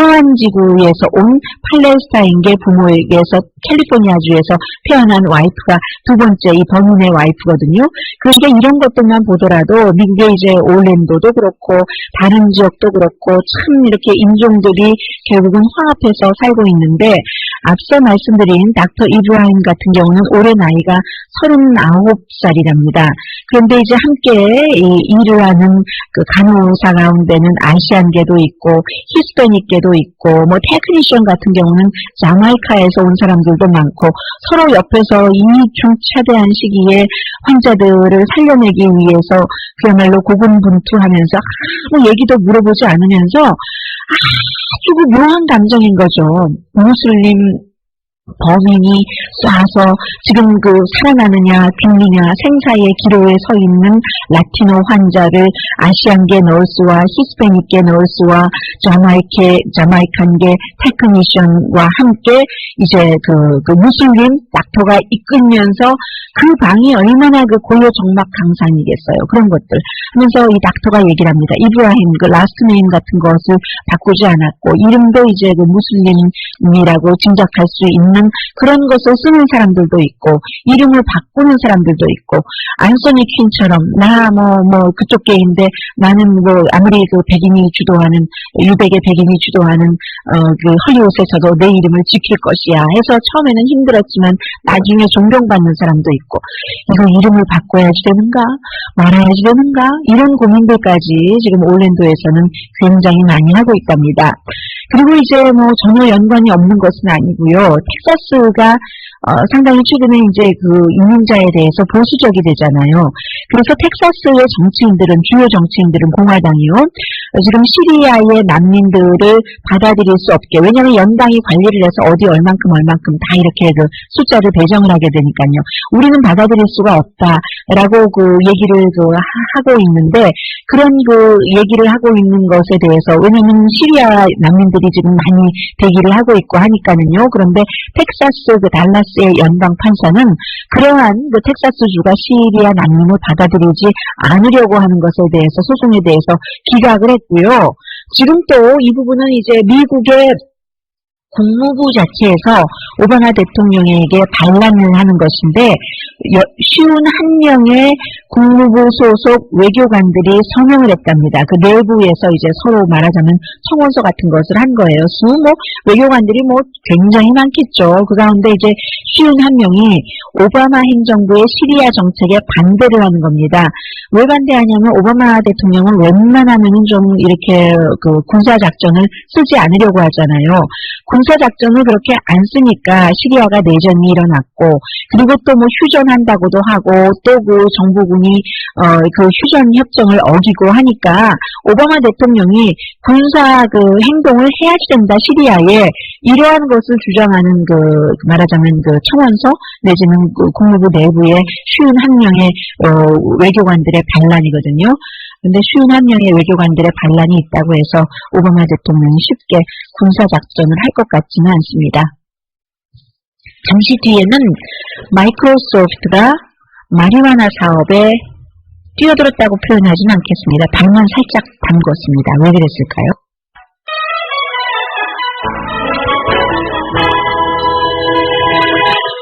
서한지구에서 온 팔레스타인계 부모에게서 캘리포니아주에서 태어난 와이프가 두 번째 이 범인의 와이프거든요. 그러니까 이런 것들만 보더라도 미국의 이제 올랜도도 그렇고 다른 지역도 그렇고 참 이렇게 인종들이 결국은 화합해서 살고 있는데, 앞서 말씀드린 닥터 이브라임 같은 경우는 올해 나이가 39살이랍니다. 그런데 이제 함께 일을 하는 간호사 가운데는 아시안계도 있고 히스패닉계도 있고 테크니션 같은 경우는 자마이카에서 온 사람들도 많고, 서로 옆에서 이 중차대한 시기에 환자들을 살려내기 위해서 그야말로 고군분투하면서 아무 얘기도 물어보지 않으면서 아주 묘한 감정인 거죠. 무슬림 범인이 쏴서 지금 살아나느냐 죽느냐 생사의 기로에 서 있는 라티노 환자를 아시안계 널스와 히스패닉계 널스와 자마이칸계 테크니션과 함께 이제 무슬림 닥터가 이끌면서 그 방이 얼마나 고요 정막 강산이겠어요. 그런 것들 하면서 이 닥터가 얘기를 합니다. 이브라힘 라스트 네임 같은 것을 바꾸지 않았고 이름도 이제 무슬림이라고 짐작할 수 있는 그런 것을 쓰는 사람들도 있고 이름을 바꾸는 사람들도 있고, 안소니 퀸처럼 나 그쪽 계인데 나는 아무리 백인이 주도하는 유백의 백인이 주도하는 헐리우드에서도 내 이름을 지킬 것이야 해서 처음에는 힘들었지만 나중에 존경받는 사람도 있고, 이거 이름을 바꿔야지 되는가 말아야지 되는가 이런 고민들까지 지금 올랜도에서는 굉장히 많이 하고 있답니다. 그리고 이제 전혀 연관이 없는 것은 아니고요. 텍사스가 상당히 최근에 이제 그 이민자에 대해서 보수적이 되잖아요. 그래서 텍사스의 정치인들은, 주요 정치인들은 공화당이요. 지금 시리아의 난민들을 받아들일 수 없게, 왜냐하면 연방이 관리를 해서 어디 얼만큼 다 이렇게 그 숫자를 배정을 하게 되니까요. 우리는 받아들일 수가 없다라고 그 얘기를 하고 있는데, 그런 그 얘기를 하고 있는 것에 대해서, 왜냐하면 시리아 난민들이 지금 많이 대기를 하고 있고 하니까는요. 그런데 텍사스 그 달라스의 연방 판사는 그러한 그 텍사스주가 시리아 난민을 받아들이지 않으려고 하는 것에 대해서, 소송에 대해서 기각을 했고요. 지금 또 이 부분은 이제 미국의 국무부 자체에서 오바마 대통령에게 반란을 하는 것인데, 51명의 국무부 소속 외교관들이 서명을 했답니다. 그 내부에서 이제 서로 말하자면 청원서 같은 것을 한 거예요. 외교관들이 굉장히 많겠죠. 그 가운데 이제 51명이 오바마 행정부의 시리아 정책에 반대를 하는 겁니다. 왜 반대하냐면 오바마 대통령은 웬만하면은 좀 이렇게 그 군사작전을 쓰지 않으려고 하잖아요. 군사작전을 그렇게 안 쓰니까 시리아가 내전이 일어났고, 그리고 또 휴전한다고도 하고, 또 그 정부군이 그 휴전 협정을 어기고 하니까 오바마 대통령이 군사 그 행동을 해야지 된다, 시리아에, 이러한 것을 주장하는 말하자면 청원서 내지는 그 국무부 내부의 51명의 외교관들의 반란이거든요. 근데 51명의 외교관들의 반란이 있다고 해서 오바마 대통령이 쉽게 군사작전을 할 것 같지는 않습니다. 잠시 뒤에는 마이크로소프트가 마리화나 사업에 뛰어들었다고 표현하지는 않겠습니다. 발만 살짝 담궜습니다. 왜 그랬을까요?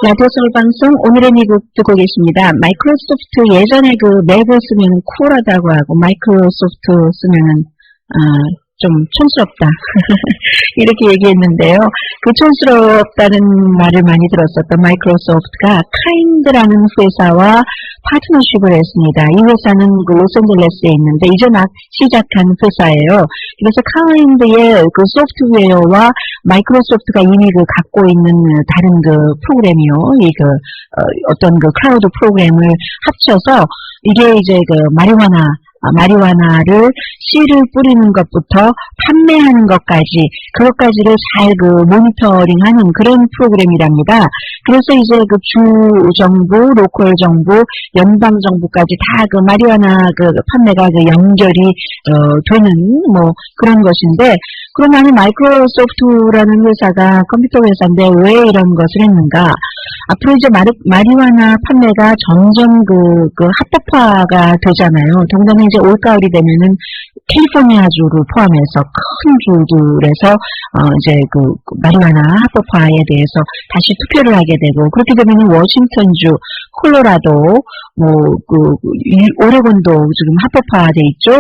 라디오 서울 방송 오늘의 미국 듣고 계십니다. 마이크로소프트, 예전에 그 맥을 쓰면 쿨하다고 하고 마이크로소프트 쓰면은 좀 촌스럽다 이렇게 얘기했는데요. 그 촌스럽다는 말을 많이 들었었던 마이크로소프트가 카인드라는 회사와 파트너십을 했습니다. 이 회사는 그 로스앤젤레스에 있는데 이제 막 시작한 회사예요. 그래서 카인드의 그 소프트웨어와 마이크로소프트가 이미 그 갖고 있는 다른 그 프로그램이요, 어떤 그 클라우드 프로그램을 합쳐서 이게 이제 그 마리화나를 씨를 뿌리는 것부터 판매하는 것까지, 그것까지를 잘 그 모니터링하는 그런 프로그램이랍니다. 그래서 이제 그 주 정부, 로컬 정부, 연방 정부까지 다 그 마리화나 그 판매가 그 연결이 되는 그런 것인데, 그럼 나는 마이크로소프트라는 회사가 컴퓨터 회사인데 왜 이런 것을 했는가? 앞으로 이제 마리화나 판매가 점점 그 합법화가 되잖아요. 더군다나 이제 올가을이 되면은 캘리포니아주를 포함해서 큰 주들에서 이제 그 마리화나 합법화에 대해서 다시 투표를 하게 되고, 그렇게 되면은 워싱턴주, 콜로라도, 오레곤도 지금 합법화돼 있죠.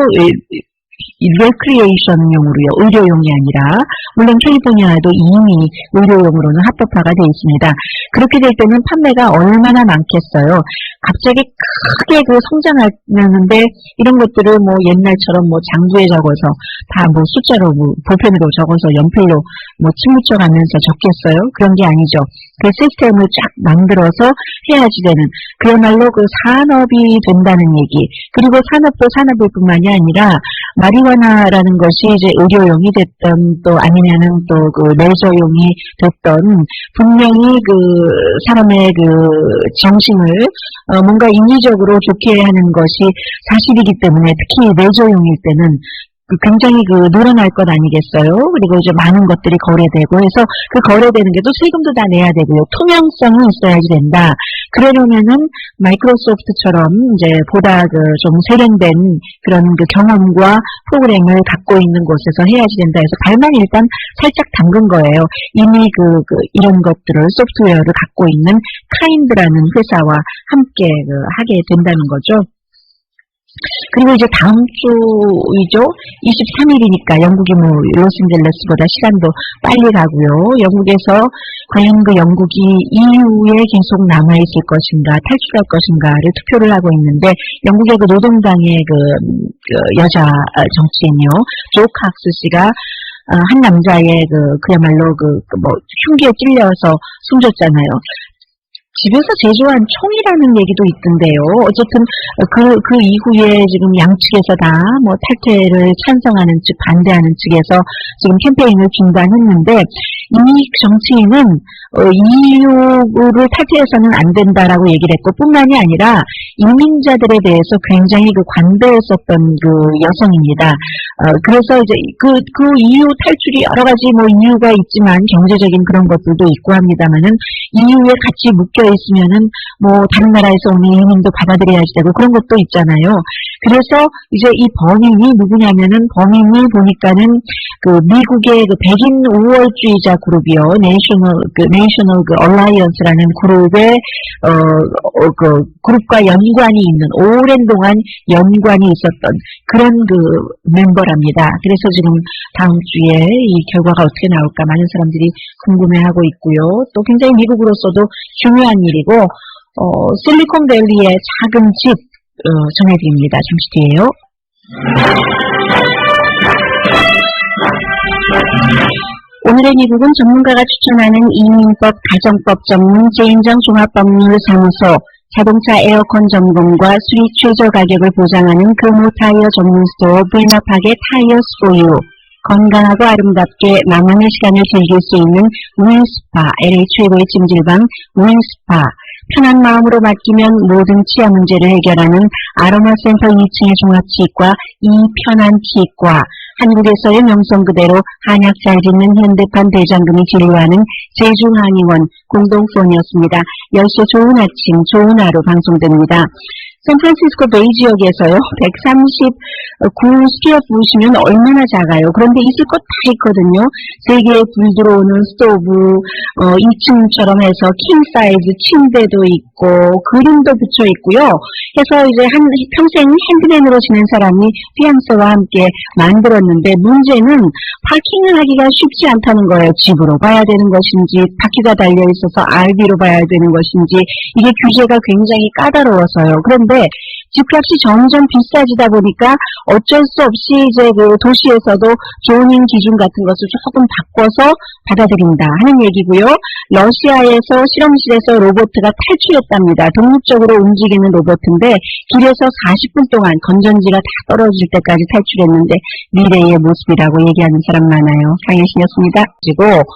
레크리에이션용으로요, 의료용이 아니라. 물론 캘리포니아도 이미 의료용으로는 합법화가 되어 있습니다. 그렇게 될 때는 판매가 얼마나 많겠어요. 갑자기 크게 그 성장하는데 이런 것들을 옛날처럼 장부에 적어서 다 숫자로 볼펜으로 적어서 연필로 침묻혀가면서 적겠어요? 그런 게 아니죠. 그 시스템을 쫙 만들어서 해야지 되는, 그야말로 그 산업이 된다는 얘기. 그리고 산업도 산업일 뿐만이 아니라 마리화나라는 것이 이제 의료용이 됐던, 또 아니면은 또 그 레저용이 됐던, 분명히 그 사람의 그 정신을 뭔가 인위적으로 좋게 하는 것이 사실이기 때문에, 특히 레저용일 때는 굉장히 늘어날 것 아니겠어요? 그리고 이제 많은 것들이 거래되고 해서 그 거래되는 게 또 세금도 다 내야 되고요. 투명성이 있어야지 된다. 그러려면은 마이크로소프트처럼 이제 보다 좀 세련된 그런 그 경험과 프로그램을 갖고 있는 곳에서 해야지 된다 해서 발만 일단 살짝 담근 거예요. 이미 이런 것들을, 소프트웨어를 갖고 있는 카인드라는 회사와 함께 하게 된다는 거죠. 그리고 이제 다음 주이죠. 23일이니까 영국이 로스앤젤레스보다 시간도 빨리 가고요. 영국에서 과연 그 영국이 EU에 계속 남아있을 것인가, 탈출할 것인가를 투표를 하고 있는데, 영국의 그 노동당의 그 여자 정치인이요, 조 칵스 씨가 한 남자의 그야말로 뭐 흉기에 찔려서 숨졌잖아요. 집에서 제조한 총이라는 얘기도 있던데요. 어쨌든 그 이후에 지금 양측에서 다 뭐 탈퇴를 찬성하는 측, 반대하는 측에서 지금 캠페인을 중단했는데 이 정치인은 EU를 탈퇴해서는 안 된다라고 얘기를 했고 뿐만이 아니라 이민자들에 대해서 굉장히 관대했었던 여성입니다. 그래서 이제 그 EU 탈출이 여러 가지 뭐 이유가 있지만 경제적인 그런 것들도 있고 합니다만은 EU에 같이 묶여 있으면은 뭐 다른 나라에서 오는 이민도 받아들여야지 되고 그런 것도 있잖아요. 그래서 이제 이 범인이 누구냐면은 범인이 보니까는 미국의 백인 우월주의자 그룹이요. 내셔널 얼라이언스라는 그룹의 그룹과 연관이 있는 오랜 동안 연관이 있었던 그런 멤버랍니다. 그래서 지금 다음 주에 이 결과가 어떻게 나올까 많은 사람들이 궁금해하고 있고요. 또 굉장히 미국으로서도 중요한 일이고 실리콘밸리의 작은 집 전해드립니다. 잠시 뒤에요. 오늘의 미국은 전문가가 추천하는 이민법, 가정법 전문 제인정 종합법률사무소, 자동차 에어컨 점검과 수리 최저 가격을 보장하는 금호 타이어 전문 스토어 불마팍의 타이어스 포유, 건강하고 아름답게 나만의 시간을 즐길 수 있는 윈스파, LA 최고의 찜질방 윈스파, 편한 마음으로 맡기면 모든 치아 문제를 해결하는 아로마센터 2층의 종합치과 이편한 치과, 한국에서의 명성 그대로 한약 잘 짓는 현대판 대장금이 진료하는 제주한의원 공동폰이었습니다. 10시에 좋은 아침, 좋은 하루 방송됩니다. 샌프란시스코 베이 지역에서요, 139 스퀘어 보시면 얼마나 작아요. 그런데 있을 것 다 있거든요. 세계에 불 들어오는 스토브, 2층처럼 해서 킹 사이즈 침대도 있고, 그림도 붙여 있고요. 해서 이제 평생 핸드맨으로 지낸 사람이 피앙세와 함께 만들었는데, 문제는 파킹을 하기가 쉽지 않다는 거예요. 집으로 봐야 되는 것인지, 바퀴가 달려 있어서 RV로 봐야 되는 것인지, 이게 규제가 굉장히 까다로워서요. 그런데 집값이 점점 비싸지다 보니까 어쩔 수 없이 이제 도시에서도 조닝 기준 같은 것을 조금 바꿔서 받아들인다 하는 얘기고요. 러시아에서 실험실에서 로봇가 탈출했답니다. 독립적으로 움직이는 로봇인데 길에서 40분 동안 건전지가 다 떨어질 때까지 탈출했는데 미래의 모습이라고 얘기하는 사람 많아요. 강혜신이었습니다. 그리고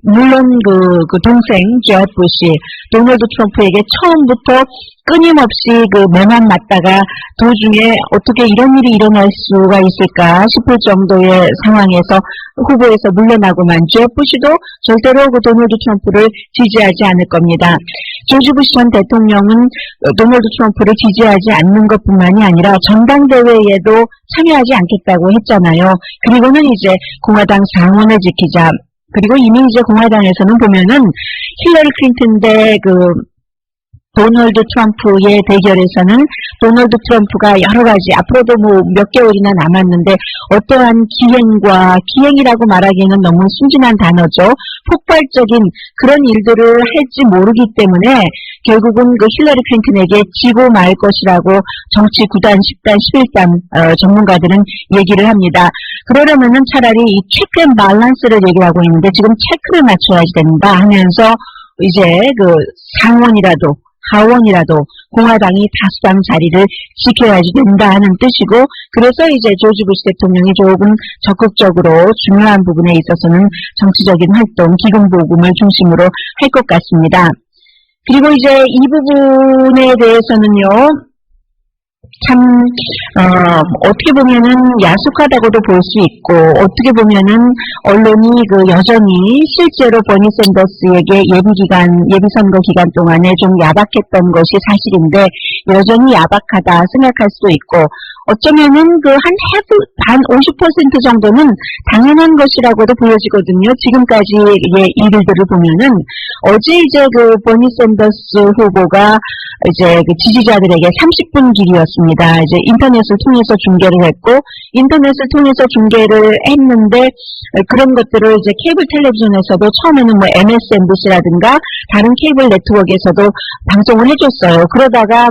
물론 그 동생 제프 부시 도널드 트럼프에게 처음부터 끊임없이 매만 맞다가 도중에 어떻게 이런 일이 일어날 수가 있을까 싶을 정도의 상황에서 후보에서 물러나고만 제프 부시도 절대로 도널드 트럼프를 지지하지 않을 겁니다. 조지 부시 전 대통령은 도널드 트럼프를 지지하지 않는 것뿐만이 아니라 전당대회에도 참여하지 않겠다고 했잖아요. 그리고는 이제 공화당 상원을 지키자. 그리고 이미 이제 공화당에서는 보면은 힐러리 클린턴 대 도널드 트럼프의 대결에서는 도널드 트럼프가 여러 가지 앞으로도 몇 개월이나 남았는데 어떠한 기행이라고 말하기에는 너무 순진한 단어죠. 폭발적인 그런 일들을 할지 모르기 때문에 결국은 힐러리 클린턴에게 지고 말 것이라고 정치 9단, 10단, 11단 전문가들은 얘기를 합니다. 그러려면은 차라리 이 체크 앤 밸런스를 얘기하고 있는데 지금 체크를 맞춰야지 된다 하면서 이제 상원이라도 하원이라도 공화당이 다수당 자리를 지켜야지 된다 하는 뜻이고 그래서 이제 조지 부시 대통령이 조금 적극적으로 중요한 부분에 있어서는 정치적인 활동, 기금보금을 중심으로 할 것 같습니다. 그리고 이제 이 부분에 대해서는요. 참 어떻게 보면은 야속하다고도 볼 수 있고 어떻게 보면은 언론이 여전히 실제로 버니 샌더스에게 예비선거 기간 동안에 좀 야박했던 것이 사실인데 여전히 야박하다 생각할 수도 있고 어쩌면은 한 50% 정도는 당연한 것이라고도 보여지거든요. 지금까지의 일들을 보면은 어제 이제 버니 샌더스 후보가 이제 지지자들에게 30분 길이었습니다. 이제 인터넷을 통해서 중계를 했고 인터넷을 통해서 중계를 했는데 그런 것들을 이제 케이블 텔레비전에서도 처음에는 MSNBC라든가 다른 케이블 네트워크에서도 방송을 해줬어요. 그러다가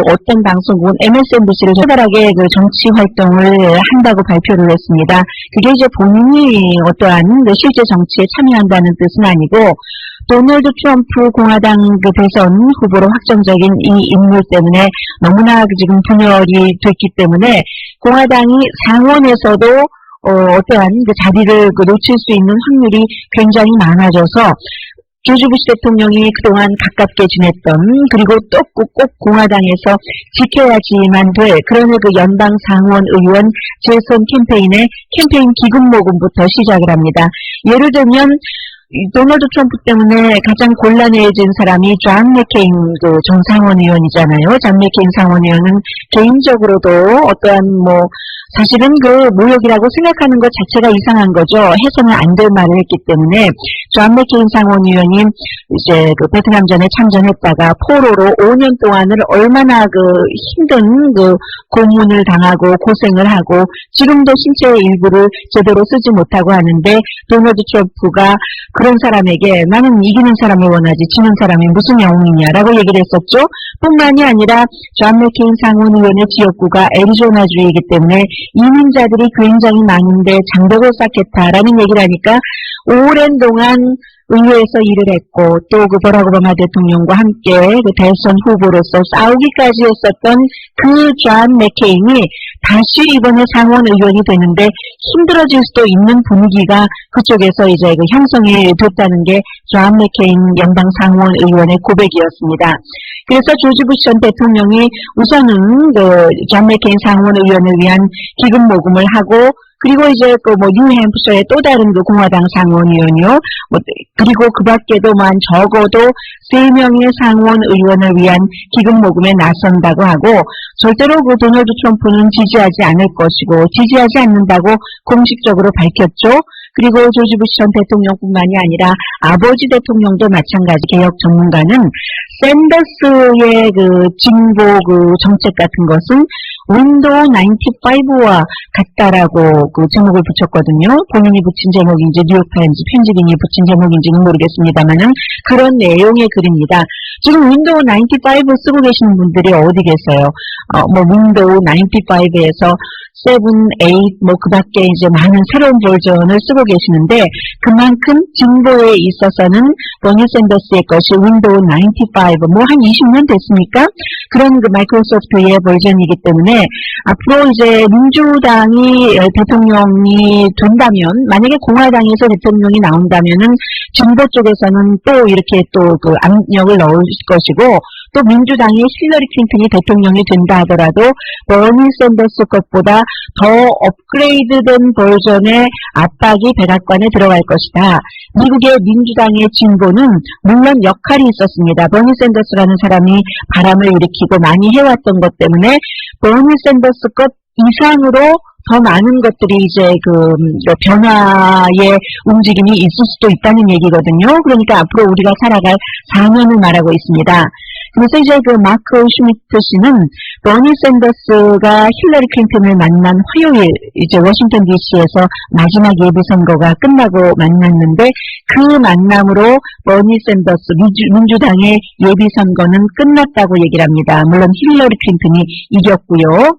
어떤 방송국은 MSNBC를 처벌하게 이제 그 정치 활동을 한다고 발표를 했습니다. 그게 이제 본인이 어떠한 그 실제 정치에 참여한다는 뜻은 아니고 도널드 트럼프 공화당 그 대선 후보로 확정적인 이 인물 때문에 너무나 지금 분열이 됐기 때문에 공화당이 상원에서도 어떠한 그 자리를 놓칠 수 있는 확률이 굉장히 많아져서 조지 부시 대통령이 그동안 가깝게 지냈던 그리고 또 꼭 공화당에서 지켜야지만 될 그런 그 연방 상원 의원 재선 캠페인의 캠페인 기금 모금부터 시작을 합니다. 예를 들면 도널드 트럼프 때문에 가장 곤란해진 사람이 존 맥케인 그 전 상원 의원이잖아요. 존 맥케인 상원 의원은 개인적으로도 어떠한 사실은 그 모욕이라고 생각하는 것 자체가 이상한 거죠. 해서는 안 될 말을 했기 때문에 존 맥케인 상원 의원이 이제 그 베트남전에 참전했다가 포로로 5년 동안을 얼마나 그 힘든 그 고문을 당하고 고생을 하고 지금도 신체의 일부를 제대로 쓰지 못하고 하는데 도널드 트럼프가 그런 사람에게 나는 이기는 사람을 원하지 지는 사람이 무슨 영웅이냐라고 얘기를 했었죠. 뿐만이 아니라 존 맥케인 상원 의원의 지역구가 애리조나주이기 때문에 이민자들이 굉장히 많은데 장벽을 쌓겠다라는 얘기를 하니까 오랜 동안 의회에서 일을 했고 또 그 버락 오바마 대통령과 함께 그 대선 후보로서 싸우기까지 했었던 그 존 맥케인이 다시 이번에 상원 의원이 되는데 힘들어질 수도 있는 분위기가 그쪽에서 이제 그 형성이 됐다는 게 존 맥케인 연방 상원 의원의 고백이었습니다. 그래서 조지 부시 전 대통령이 우선은 그 존 맥케인 상원 의원을 위한 기금 모금을 하고 그리고 이제 뉴햄프셔의 또 다른 그 공화당 상원 의원이요. 그리고 그 밖에도 적어도 3명의 상원 의원을 위한 기금 모금에 나선다고 하고 절대로 그 도널드 트럼프는 지지하지 않을 것이고 지지하지 않는다고 공식적으로 밝혔죠. 그리고 조지 부시 전 대통령뿐만이 아니라 아버지 대통령도 마찬가지 개혁 전문가는 샌더스의 그 진보 그 정책 같은 것은 윈도우 95와 같다라고 그 제목을 붙였거든요. 본인이 붙인 제목인지 뉴욕타임즈 편집인이 붙인 제목인지는 모르겠습니다만은 그런 내용의 글입니다. 지금 윈도우 95 쓰고 계시는 분들이 어디 계세요? 윈도우 95에서 7, 8, 그 밖에 이제 많은 새로운 버전을 쓰고 계시는데 그만큼 진보에 있어서는 버니 샌더스의 것이 윈도우 95, 한 20년 됐습니까? 그런 그 마이크로소프트의 버전이기 때문에 앞으로 이제 민주당이 대통령이 된다면 만약에 공화당에서 대통령이 나온다면은 진보 쪽에서는 또 이렇게 또 그 압력을 넣을 것이고 또 민주당의 힐러리 클린턴이 대통령이 된다 하더라도 버니 샌더스 것보다 더 업그레이드된 버전의 압박이 백악관에 들어갈 것이다. 미국의 민주당의 진보는 물론 역할이 있었습니다. 버니 샌더스라는 사람이 바람을 일으키고 많이 해왔던 것 때문에 버니 샌더스 것 이상으로 더 많은 것들이 이제 그 변화의 움직임이 있을 수도 있다는 얘기거든요. 그러니까 앞으로 우리가 살아갈 4년을 말하고 있습니다. 그래서 이제 그 마크 슈미트 씨는 버니 샌더스가 힐러리 클린턴을 만난 화요일 이제 워싱턴 DC에서 마지막 예비선거가 끝나고 만났는데 그 만남으로 버니 샌더스 민주당의 예비선거는 끝났다고 얘기를 합니다. 물론 힐러리 클린턴이 이겼고요.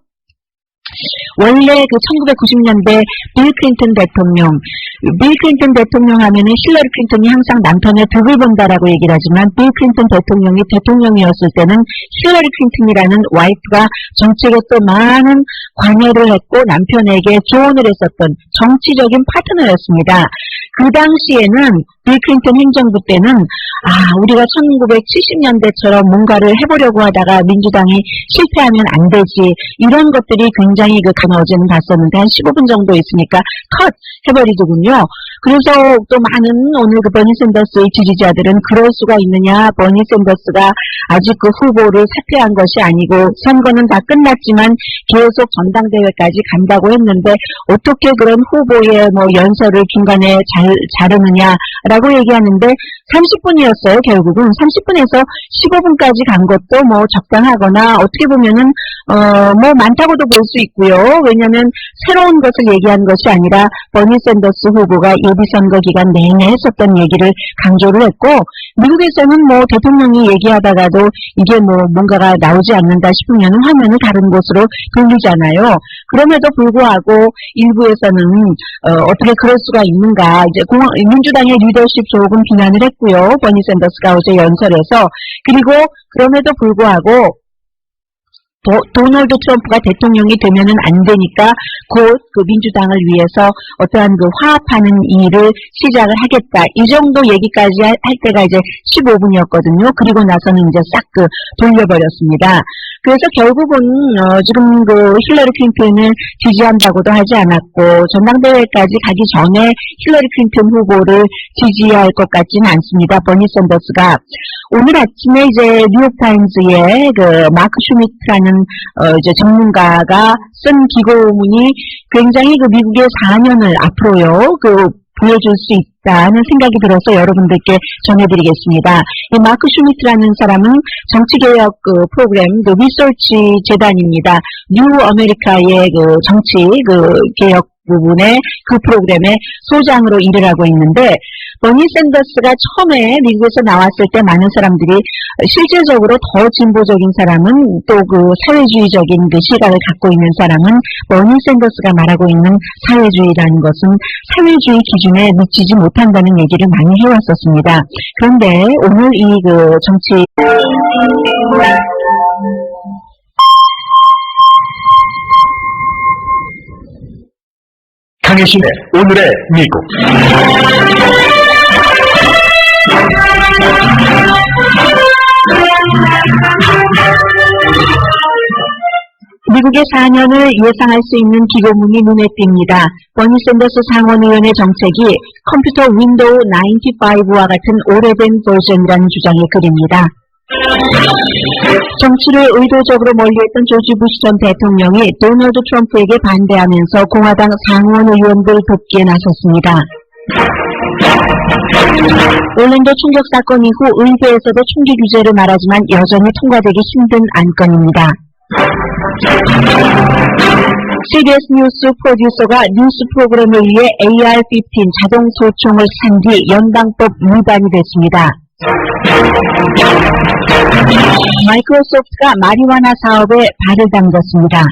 원래 그 1990년대 빌 클린턴 대통령 하면은 힐러리 클린턴이 항상 남편의 덕을 본다라고 얘기를 하지만 빌 클린턴 대통령이 대통령이었을 때는 힐러리 클린턴이라는 와이프가 정책에 또 많은 관여를 했고 남편에게 조언을 했었던 정치적인 파트너였습니다. 그 당시에는 빌 클린턴 행정부 때는 우리가 1970년대처럼 뭔가를 해보려고 하다가 민주당이 실패하면 안 되지 이런 것들이 굉장히 그 어제는 봤었는데 한 15분 정도 있으니까 컷 해버리더군요. 그래서 또 많은 오늘 그 버니 샌더스의 지지자들은 그럴 수가 있느냐 버니 샌더스가 아직 그 후보를 사퇴한 것이 아니고 선거는 다 끝났지만 계속 전당대회까지 간다고 했는데 어떻게 그런 후보의 연설을 중간에 자르느냐라고 얘기하는데 30분이었어요. 결국은 30분에서 15분까지 간 것도 적당하거나 어떻게 보면은 많다고도 볼 수 있고요. 왜냐하면 새로운 것을 얘기한 것이 아니라 버니 샌더스 후보가 예비선거 기간 내내 했었던 얘기를 강조를 했고, 미국에서는 뭐 대통령이 얘기하다가도 이게 뭐 뭔가가 나오지 않는다 싶으면 화면을 다른 곳으로 돌리잖아요. 그럼에도 불구하고 일부에서는 어떻게 그럴 수가 있는가, 이제 민주당의 리더십 조금 비난을 했고요. 버니 샌더스가 어제 연설에서. 그리고 그럼에도 불구하고 도널드 트럼프가 대통령이 되면은 안 되니까 곧 그 민주당을 위해서 어떠한 그 화합하는 일을 시작을 하겠다. 이 정도 얘기까지 할 때가 이제 15분이었거든요. 그리고 나서는 이제 싹 돌려버렸습니다. 그래서 결국은 지금 그 힐러리 클린턴을 지지한다고도 하지 않았고, 전당대회까지 가기 전에 힐러리 클린턴 후보를 지지할 것 같지는 않습니다. 버니 샌더스가. 오늘 아침에 이제 뉴욕타임즈에 그 마크 슈미트라는 이제 전문가가 쓴 기고문이 굉장히 그 미국의 4년을 앞으로요 보여줄 수 있다는 생각이 들어서 여러분들께 전해드리겠습니다. 이 마크 슈미트라는 사람은 정치개혁 프로그램 리서치 재단입니다. 뉴 아메리카의 정치 개혁 부분의 그 프로그램의 소장으로 일을 하고 있는데, 버니 샌더스가 처음에 미국에서 나왔을 때 많은 사람들이 실제적으로 더 진보적인 사람은 또 사회주의적인 시각을 갖고 있는 사람은 버니 샌더스가 말하고 있는 사회주의라는 것은 사회주의 기준에 미치지 못한다는 얘기를 많이 해왔었습니다. 그런데 오늘 이 정치 강혜신의 오늘의 미국. 미국의 4년을 예상할 수 있는 기고문이 눈에 띕니다. 버니 샌더스 상원의원의 정책이 컴퓨터 윈도우 95와 같은 오래된 버전이라는 주장의 글입니다. 정치를 의도적으로 멀리했던 조지 부시 전 대통령이 도널드 트럼프에게 반대하면서 공화당 상원 의원들 돕기에 나섰습니다. 올랜도 충격 사건 이후 의회에서도 총기 규제를 말하지만 여전히 통과되기 힘든 안건입니다. CBS 뉴스 프로듀서가 뉴스 프로그램을 위해 AR-15 자동 소총을 산 뒤 연방법 위반이 됐습니다. 마이크로소프트가 마리화나 사업에 발을 담갔습니다.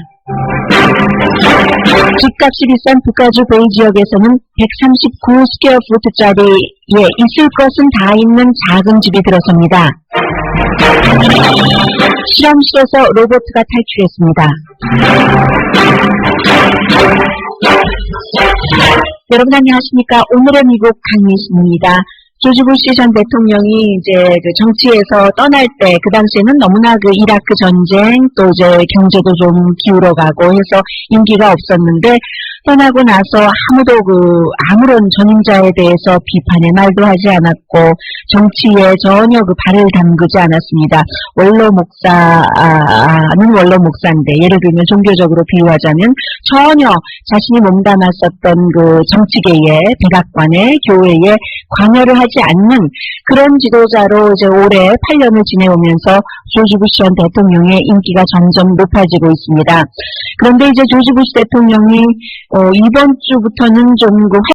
집값이 비싼 북가주 베이 지역에서는 139스퀘어푸트짜리에 있을 것은 다 있는 작은 집이 들어섭니다. 실험실에서 로봇가 탈출했습니다. 여러분 안녕하십니까? 오늘의 미국 강민수입니다. 조지 부시 전 대통령이 이제 정치에서 떠날 때 그 당시에는 너무나 이라크 전쟁 또 이제 경제도 좀 기울어가고 해서 인기가 없었는데, 떠나고 나서 아무도 아무런 전임자에 대해서 비판의 말도 하지 않았고 정치에 전혀 발을 담그지 않았습니다. 원로 목사는 원로 목사인데, 예를 들면 종교적으로 비유하자면 전혀 자신이 몸담았었던 정치계의 백악관의 교회에 관여를 하지 않는 그런 지도자로 이제 올해 8년을 지내오면서 조지 부시 전 대통령의 인기가 점점 높아지고 있습니다. 그런데 이제 조지 부시 대통령이 이번 주부터는 좀